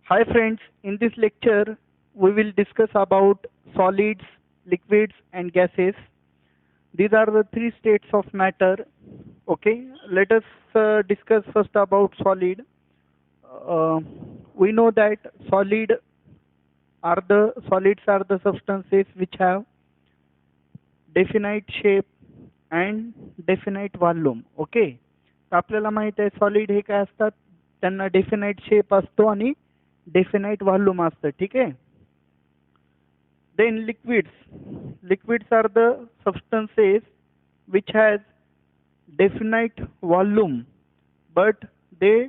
Hi friends, in this lecture we will discuss about solids, liquids and gases. These are the three states of matter. Okay, let us discuss first about solid. Uh, we know that solids are the substances which have definite shape and definite volume. Okay, तर आपल्याला माहित आहे solid हे काय असतात, त्यांना definite shape असतो आणि definite volume असतं. ठीक आहे. Then liquids are the substances which has definite volume, but they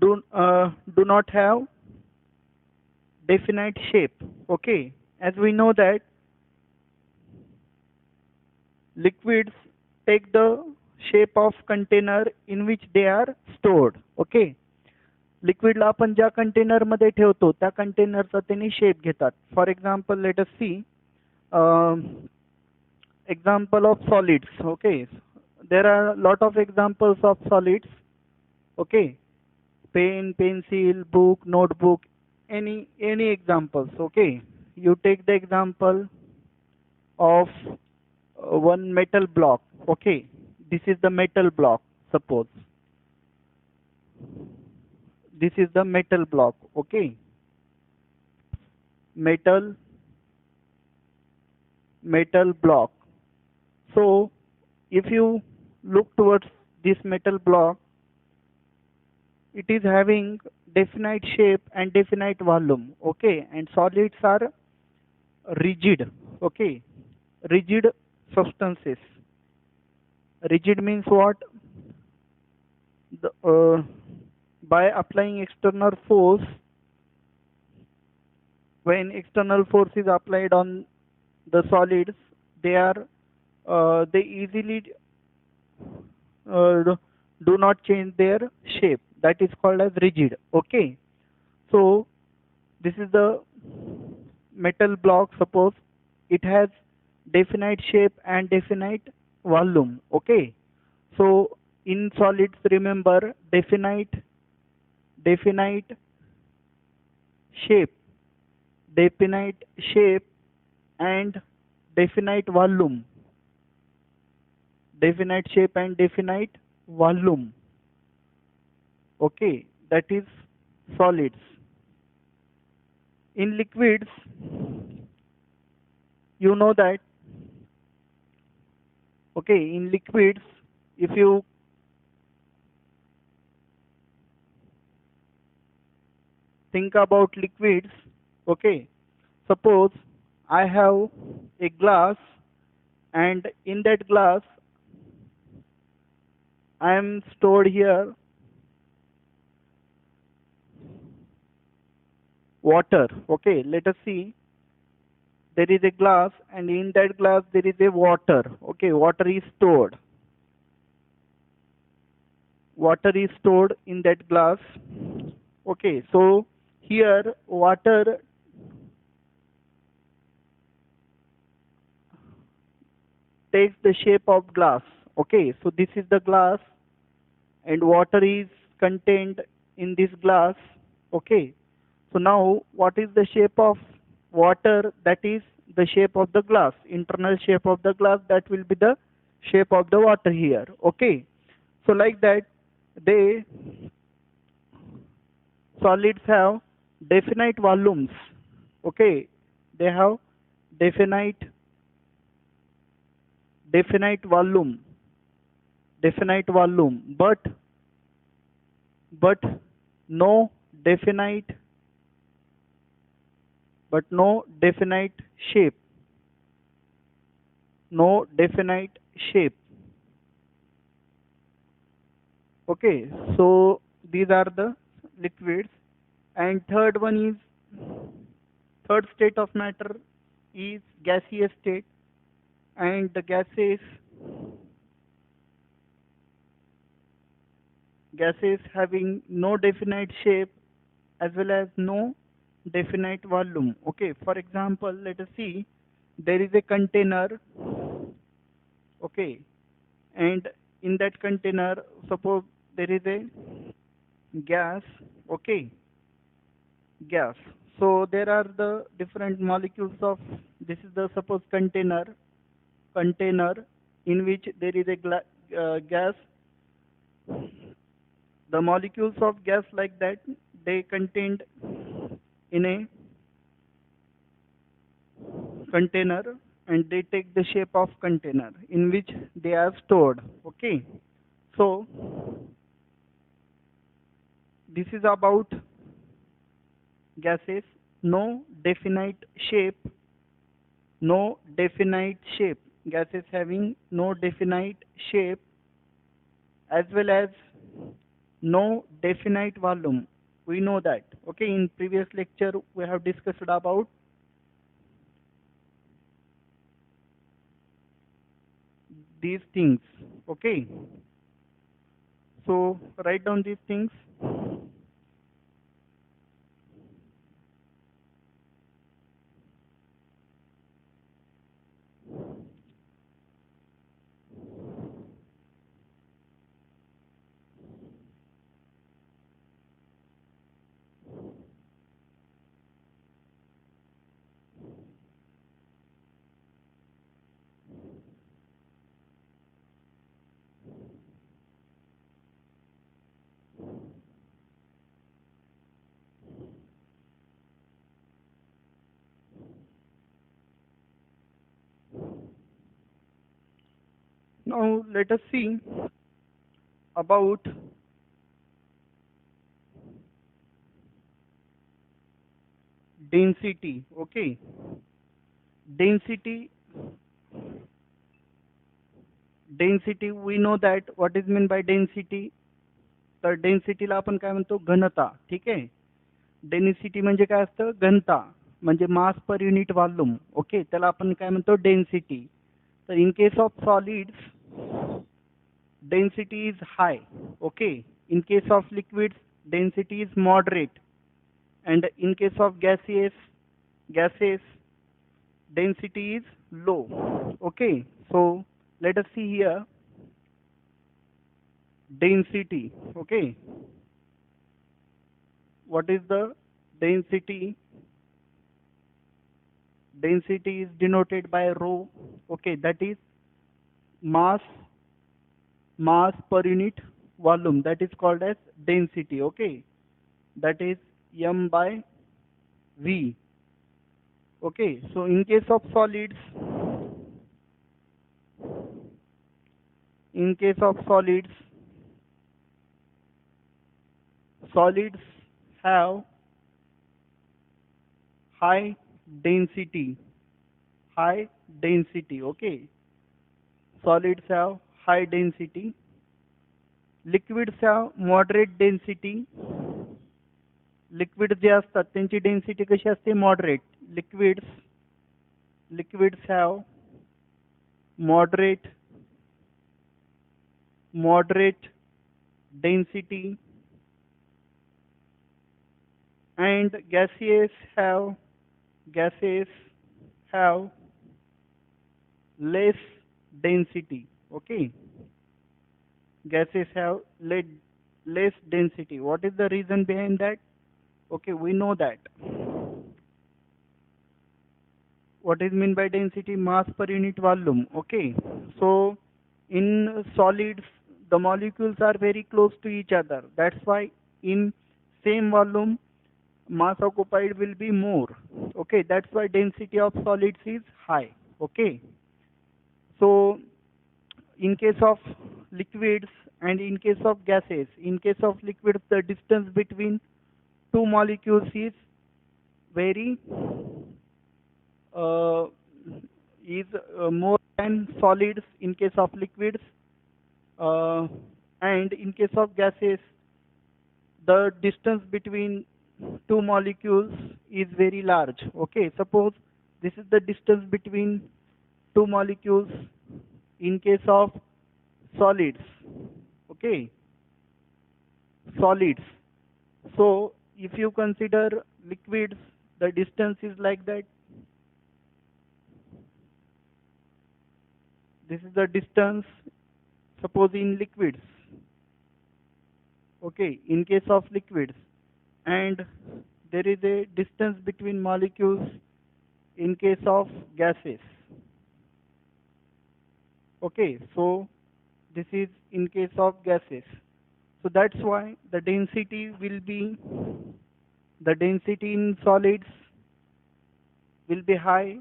do not have definite shape. Okay, as we know that liquids take the shape of container in which they are stored. Okay, लिक्विडला आपण ज्या container मध्ये ठेवतो त्या कंटेनरचा त्यांनी shape घेतात. For example let us see example of solids. Okay, there are a lot of examples of solids. Okay, pen, pencil, book, notebook, any examples. Okay, you take the example of one metal block. Okay, this is the metal block. Suppose this is the metal block. Okay, metal block. So if you look towards this metal block, it is having definite shape and definite volume. Okay, and solids are rigid. Okay, rigid substances. Rigid means what? By applying external force, when external force is applied on the solids, they easily uh, do not change their shape. That is called as rigid. Okay, so this is the metal block. Suppose it has definite shape and definite volume. Okay, so in solids, remember definite shape, definite shape and definite volume, definite shape and definite volume. Okay, that is solids. In liquids, you know that. Okay, in liquids, if you think about liquids, okay, suppose I have a glass, and in that glass I am stored here water. Okay, let us see, there is a glass and in that glass there is a water. Okay, water is stored in that glass. Okay, so here water takes the shape of glass. Okay, so this is the glass and water is contained in this glass. Okay, so now what is the shape of water? That is the shape of the glass, internal shape of the glass, that will be the shape of the water here. Okay, so like that, they solids have definite volumes. Okay, they have definite definite volume definite volume, but no definite no definite shape, no definite shape. Okay, so these are the liquids. And third state of matter is gaseous state. And the gases having no definite shape as well as no definite volume. Okay, for example, let us see, there is a container. Okay, and in that container, suppose there is a gas. Okay, gas. So there are the different molecules of, this is the suppose container in which there is a gas. The molecules of gas like that, they contained in a container, and they take the shape of container in which they are stored. Okay, so this is about gases. No definite shape, no definite shape. Gases having no definite shape, as well as no definite volume. We know that. Okay, in previous lecture we have discussed about these things. Okay, so write down these things. Now let us see about density. Okay, density. Density, we know that what is meant by density. तर डेन्सिटीला आपण काय म्हणतो, घनता. ठीक आहे, density म्हणजे काय असतं, घनता, म्हणजे मास पर युनिट व्हॉल्यूम. ओके, त्याला आपण काय म्हणतो, डेन्सिटी. तर इन case of solids density is high. Okay, in case of liquids density is moderate, and in case of gases density is low. Okay, so let us see here density. Okay, what is the density? Density is denoted by rho. Okay, that is mass per unit volume, that is called as density. Okay, that is m by v. Okay, so in case of solids, in case of solids have high density. High density. Okay, solids have high density. Liquids have moderate density. Liquid जे असतात त्यांची density कशी असते, moderate. Liquids have moderate density, and gases have less density. Okay, gases have less density. What is the reason behind that? Okay, we know that. What is meant by density? Mass per unit volume. Okay, so in solids the molecules are very close to each other. That's why in same volume mass occupied will be more. Okay, that's why density of solids is high. Okay, so in case of liquids and in case of gases, in case of liquids the distance between two molecules is very uh, more than solids in case of liquids, uh, and in case of gases the distance between two molecules is very large. Okay, suppose this is the distance between two molecules in case of solids. Okay, solids. So if you consider liquids, the distance is like that. This is the distance, suppose in liquids. Okay, in case of liquids, and there is a distance between molecules in case of gases. Okay, so this is in case of gases. So that's why the density will be, the density in solids will be high,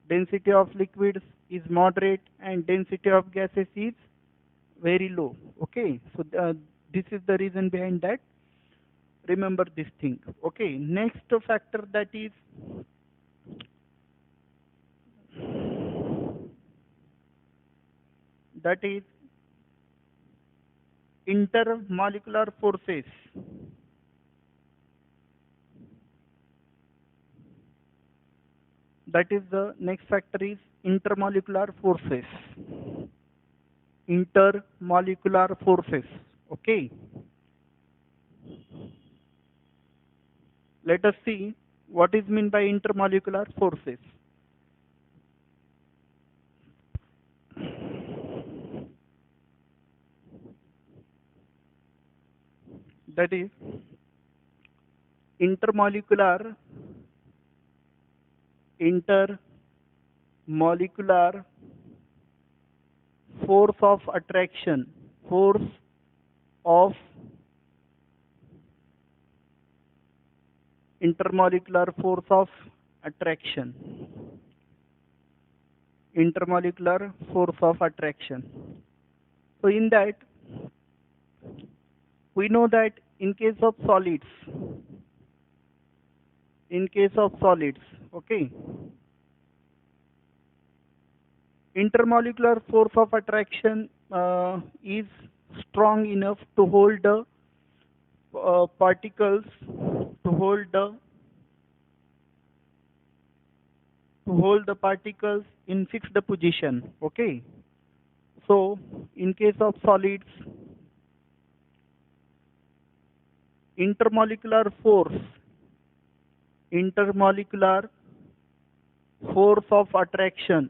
density of liquids is moderate, and density of gases is very low. Okay, so this is the reason behind that. Remember this thing. Okay, next factor, that is intermolecular forces. That is the next factor is intermolecular forces. Intermolecular forces. Okay. Let us see what is meant by intermolecular forces. That is intermolecular force of attraction, force of intermolecular force of attraction, intermolecular force of attraction. So in that, we know that in case of solids, okay, intermolecular force of attraction is strong enough to hold the particles, to hold the particles in fixed position. Okay, so in case of solids, intermolecular force of attraction,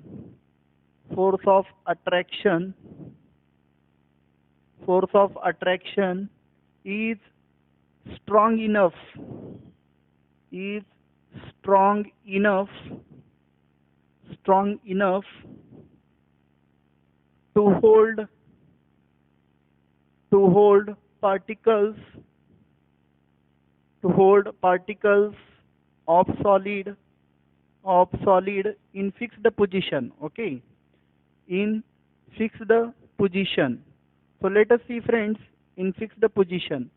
force of attraction is strong enough, is strong enough to hold particles, of solid in fixed position. Okay, in fixed position. So let us see friends, in fixed position.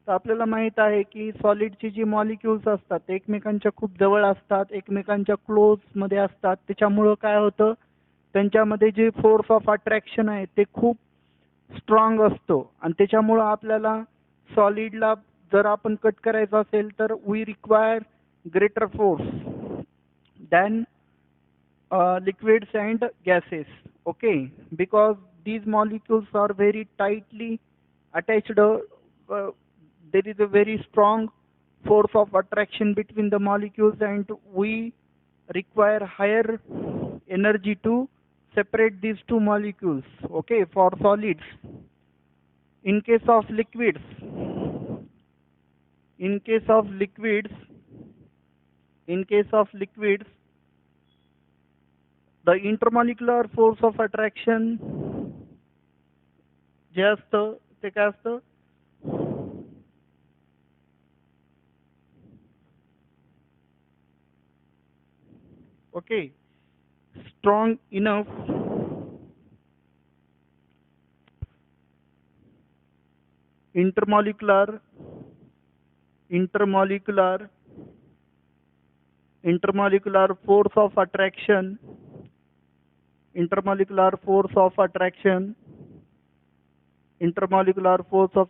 तर आपल्याला माहित आहे की सॉलिडची जी molecules असतात ते एकमेकांच्या खूप जवळ असतात, एकमेकांच्या क्लोज मध्ये असतात. त्याच्यामुळं काय होतं, त्यांच्यामध्ये जे फोर्स ऑफ अट्रॅक्शन आहे ते खूप स्ट्रॉंग असतो आणि त्याच्यामुळं आपल्याला सॉलिडला जर आपण कट करायचं असेल तर we require greater force than liquids and gases. Okay, because these molecules are very tightly attached. There is a very strong force of attraction between the molecules, and we require higher energy to separate these two molecules. Okay, for solids. In case of liquids, in case of liquids, the intermolecular force of attraction जे असतं ते काय असतं, okay, strong enough intermolecular force of attraction, intermolecular force of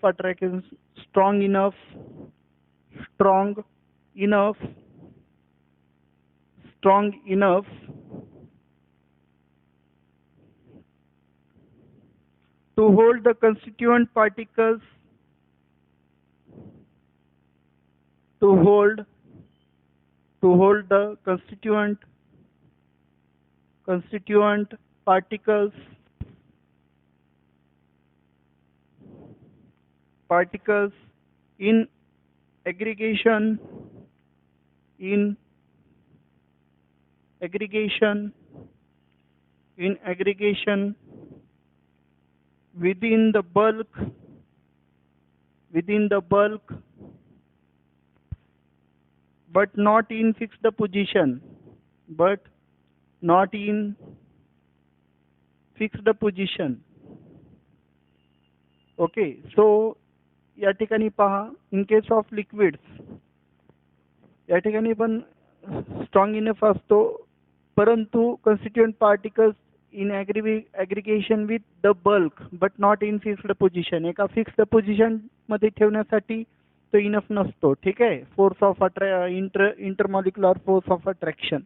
attraction strong enough to hold the constituent particles, to hold the constituent particles in aggregation in aggregation, in aggregation within the bulk, within the bulk, but not in fixed position, but not in fixed position. Okay, so या ठिकाणी पहा, in case of liquids या ठिकाणी पण strong enough असतो, परंतु constituent particles in aggregation with the bulk but not in fixed position. एका fixed position मध्ये ठेवण्यासाठी तो इनफ नसतो. ठीक आहे. Force of intermolecular force of attraction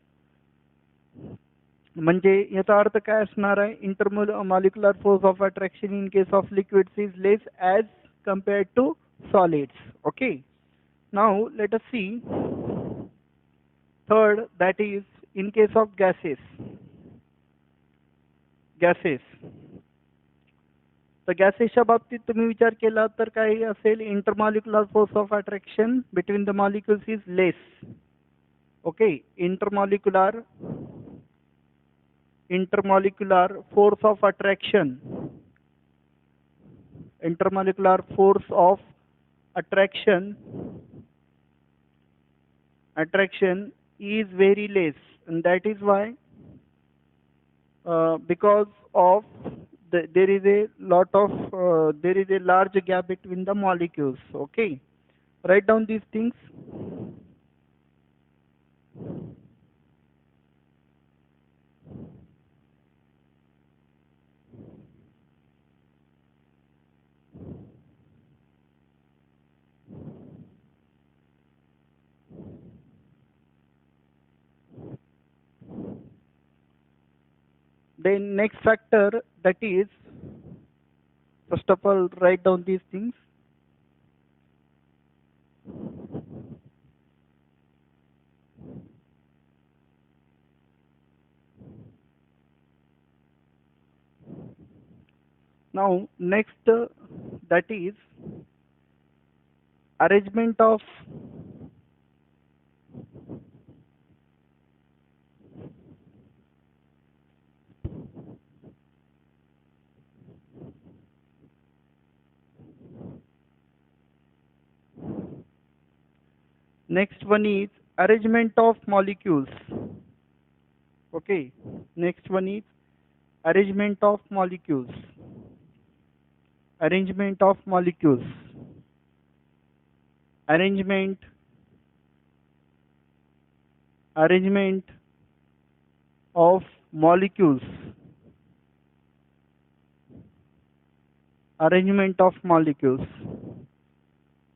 म्हणजे याचा अर्थ काय असणार आहे, intermolecular force of attraction in case of liquids is less as compared to solids. Okay, now let us see third, that is in case of gases. तर गॅसेसच्या बाबतीत तुम्ही विचार केला तर काय असेल, intermolecular force of attraction between the molecules is less. Okay, intermolecular force of attraction, intermolecular force of attraction is very less, and that is why because of there is a large gap between the molecules. Okay, write down these things. Then next factor, that is, first of all write down these things. Now next, that is arrangement of next one is arrangement of molecules. Okay, next one is arrangement of molecules. Arrangement of molecules. Arrangement of molecules. Arrangement of molecules.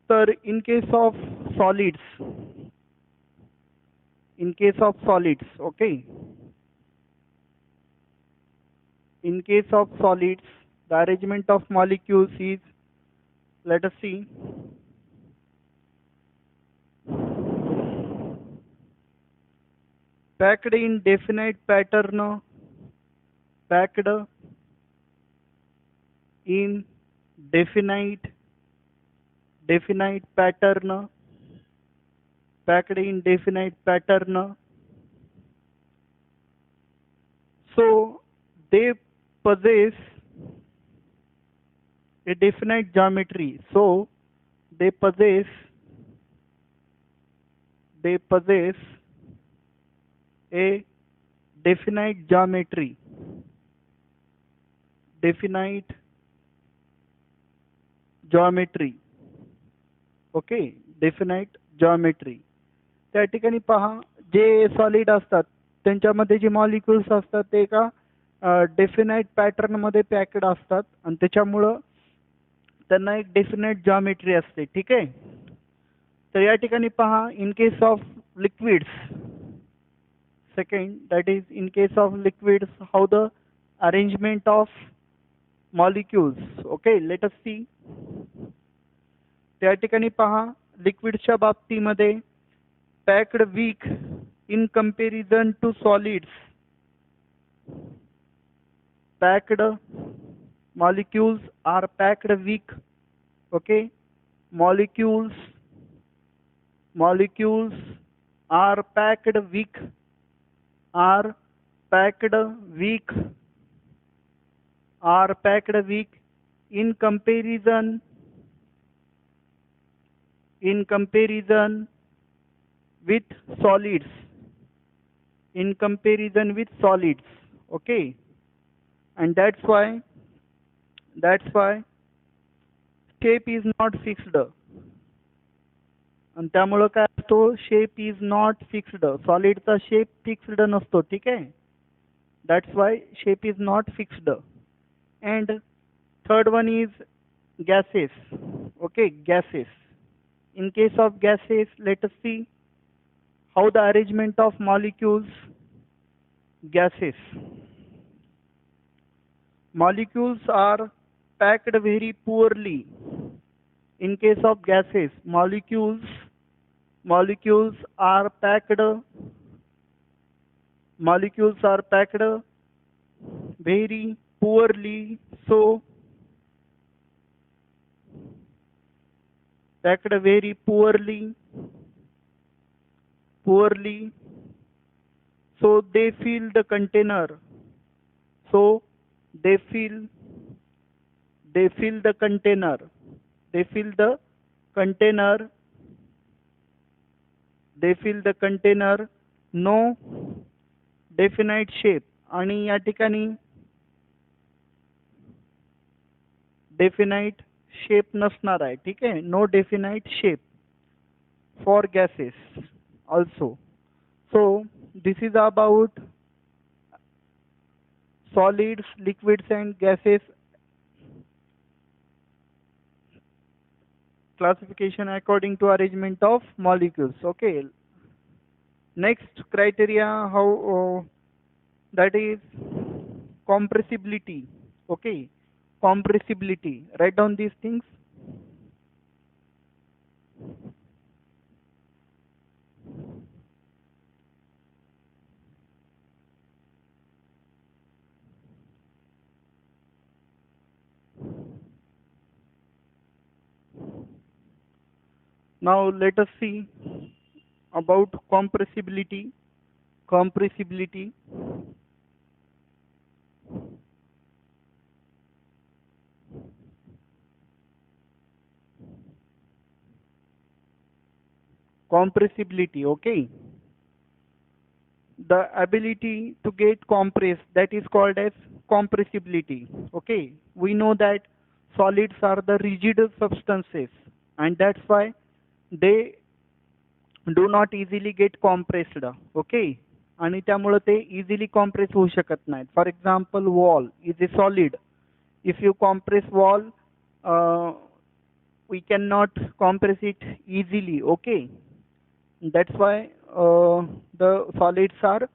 Sir, in case of solids, okay, in case of solids, the arrangement of molecules is, let us see, packed in definite pattern, packed in definite pattern, packed in definite pattern. So they possess a definite geometry. So they possess a definite geometry. Definite geometry. Okay, definite geometry. त्या ठिकाणी पहा, जे solid असतात त्यांच्यामध्ये जे molecules असतात ते एका definite pattern मध्ये packed असतात आणि त्याच्यामुळं त्यांना एक डेफिनाइट जॉमेट्री असते. ठीक आहे. तर या ठिकाणी पहा, in case of liquids, second, that is in case of liquids, how the arrangement of molecules. Okay, let us see. त्या ठिकाणी पहा, लिक्विडच्या बाबतीमध्ये packed weak in comparison to solids. Packed molecules are packed weak. Okay, molecules are packed weak, are packed weak, are packed weak in comparison, in comparison with solids, in comparison with solids. Okay, and that's why shape is not fixed, आणि त्यामुळं काय असतो, shape is not fixed, सॉलिडचा shape fixed नसतो. ठीक आहे, that's why shape is not fixed. And third one is gases. Okay, gases. In case of gases, let us see how the arrangement of molecules. Gases, molecules are packed very poorly. In case of gases, molecules are packed, molecules are packed very poorly. So packed very poorly, so they fill the container, so they fill the container, they fill the container, they fill the container, no definite shape. आणि या ठिकाणी definite shape नसणार आहे. ठीक आहे, no definite shape for gases also. So this is about solids, liquids and gases classification according to arrangement of molecules. Okay, next criteria, how that is compressibility. Okay, compressibility, write down these things. Now let us see about compressibility. Compressibility. Compressibility, okay. The ability to get compressed, that is called as compressibility. Okay, we know that solids are the rigid substances, and that's why they do not easily get compressed. Okay, आणि त्यामुळे ते easily compress होऊ शकत नाहीत. For example, wall is a solid. If you compress wall, uh, we cannot compress it easily. Okay, that's why the solids are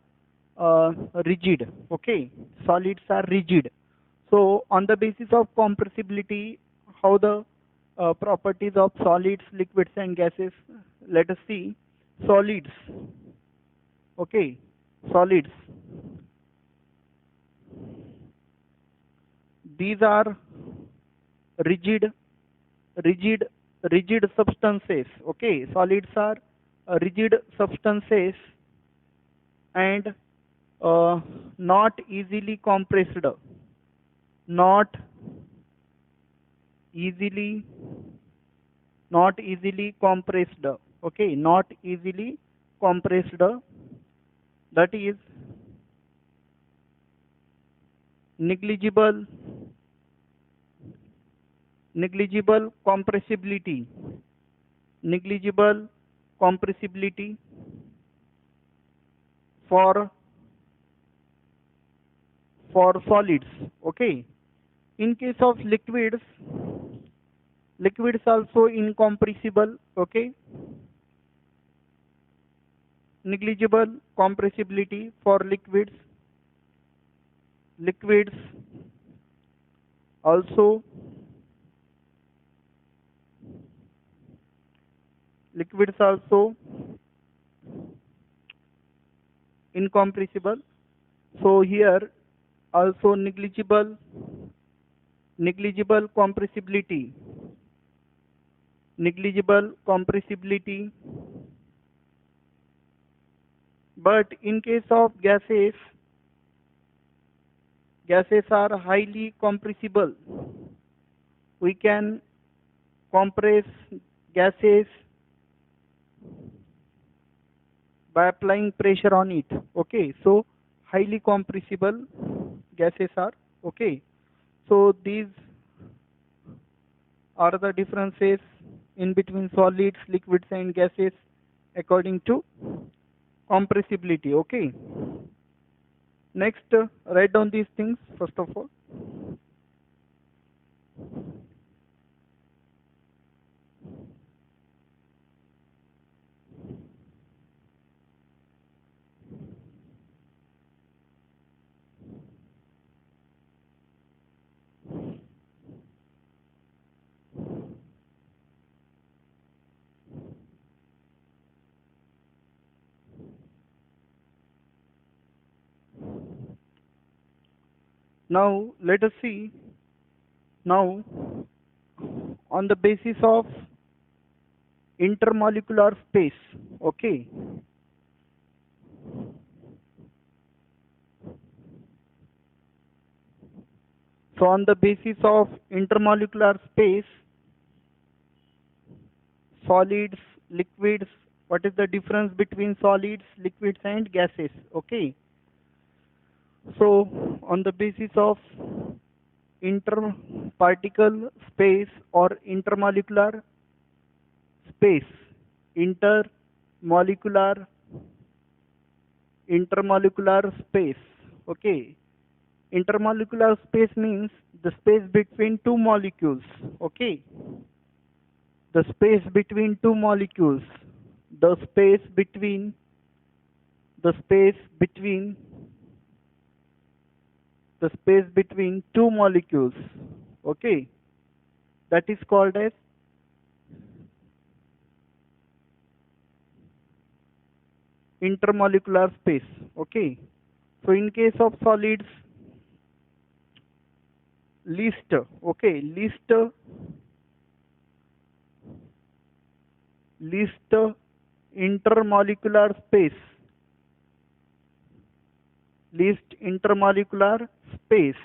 rigid. Okay, solids are rigid. So on the basis of compressibility, how the properties of solids, liquids and gases, let us see. Solids, okay, solids, these are rigid, rigid, rigid substances. Okay, solids are rigid substances and not easily compressed, not easily, not easily compressed. Okay, not easily compressed, that is negligible, negligible compressibility, negligible compressibility for solids. Okay, in case of liquids, liquids also incompressible. Okay, negligible compressibility for liquids, liquids also, liquids also incompressible. So here also negligible, negligible compressibility, negligible compressibility But in case of gases, gases are highly compressible. We can compress gases by applying pressure on it. Okay, so highly compressible gases are. Okay, so these are the differences in between solids, liquids and gases according to compressibility. Okay, next write down these things first of all. Now let us see now on the basis of intermolecular space. Okay, so on the basis of intermolecular space, solids, liquids, what is the difference between solids, liquids and gases? Okay, so on the basis of interparticle space or intermolecular space, intermolecular intermolecular space. Okay, intermolecular space means the space between two molecules. Okay, the space between two molecules, the space between the space between the space between two molecules. Okay, that is called as intermolecular space. Okay, so in case of solids, least, okay, least intermolecular space, least intermolecular space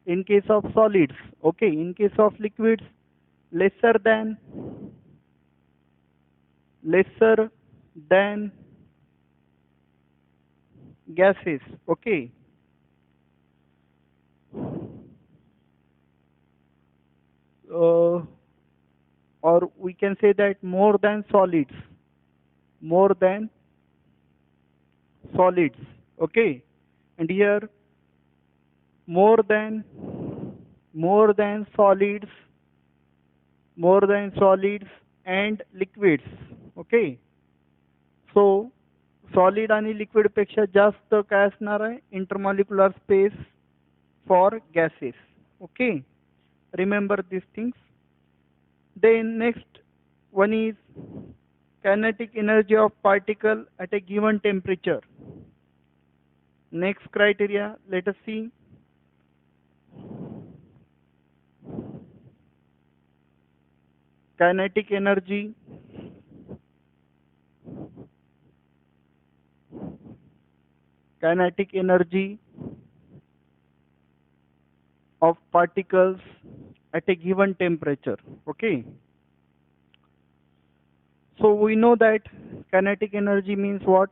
in case of solids. Okay, in case of liquids, lesser than lesser than gases. Okay, uh, or we can say that more than solids, more than solids. Okay, and here more than more than solids, more than solids and liquids. Okay, so solid आणि liquid पेक्षा जास्त काय असणार आहे intermolecular space for gases. Okay, remember this things. Then next one is kinetic energy of particle at a given temperature. Next criteria, let us see. Kinetic energy of particles at a given temperature. Okay, so we know that kinetic energy means what?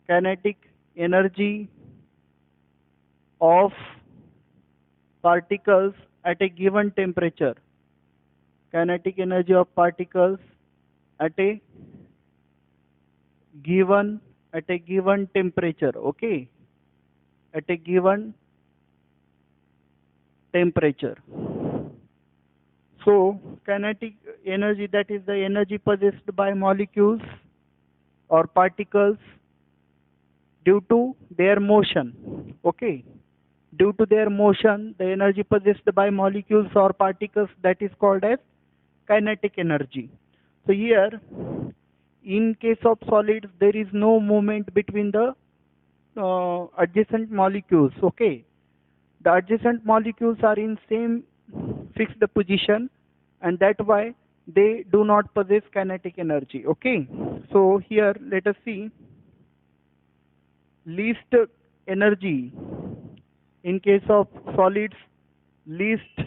Kinetic energy of particles at a given temperature. Kinetic energy of particles at a given temperature. Okay, at a given temperature. So kinetic energy, that is the energy possessed by molecules or particles due to their motion. Okay, due to their motion, the energy possessed by molecules or particles, that is called as kinetic energy. So here, in case of solids, there is no movement between the adjacent molecules. Okay, the adjacent molecules are in same fixed position, and that why they do not possess kinetic energy. Okay, so here let us see. least energy. In case of solids, least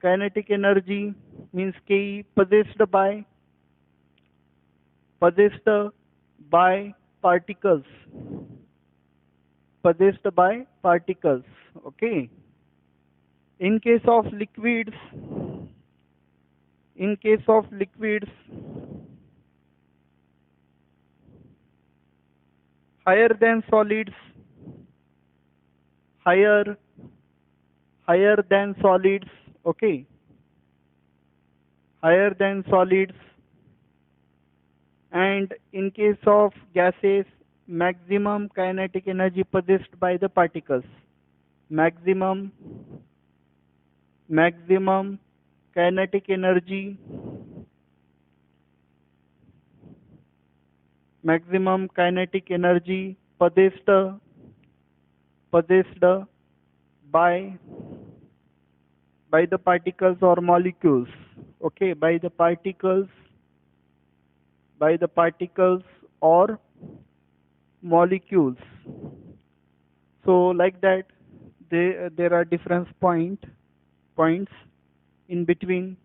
kinetic energy means Ke possessed by particles, possessed by particles. Okay. In case of liquids, in case of liquids, higher than solids, higher higher than solids. Okay, higher than solids. And in case of gases, maximum kinetic energy possessed by the particles, maximum maximum kinetic energy, maximum kinetic energy possessed by the particles or molecules. Okay, by the particles or molecules. So like that, there are different points in between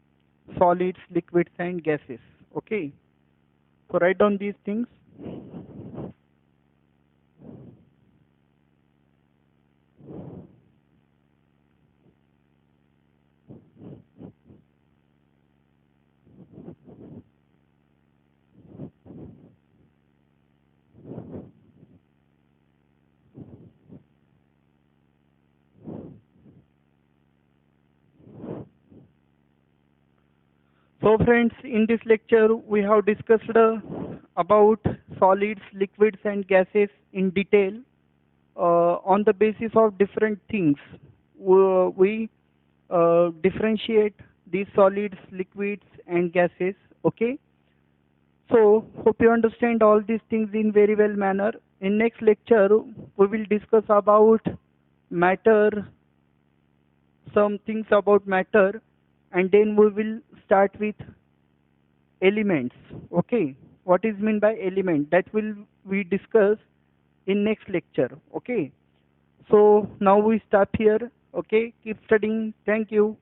solids, liquids, and gases. Okay, so write down these things. So friends, in this lecture we have discussed about solids, liquids, and gases in detail on the basis of different things. We differentiate these solids, liquids, and gases. Okay. So hope you understand all these things in very well manner. In next lecture, we will discuss about matter, some things about matter, and then we will start with elements. Okay, what is meant by element? That will we discuss in next lecture. Okay, so now we stop here. Okay, keep studying. Thank you.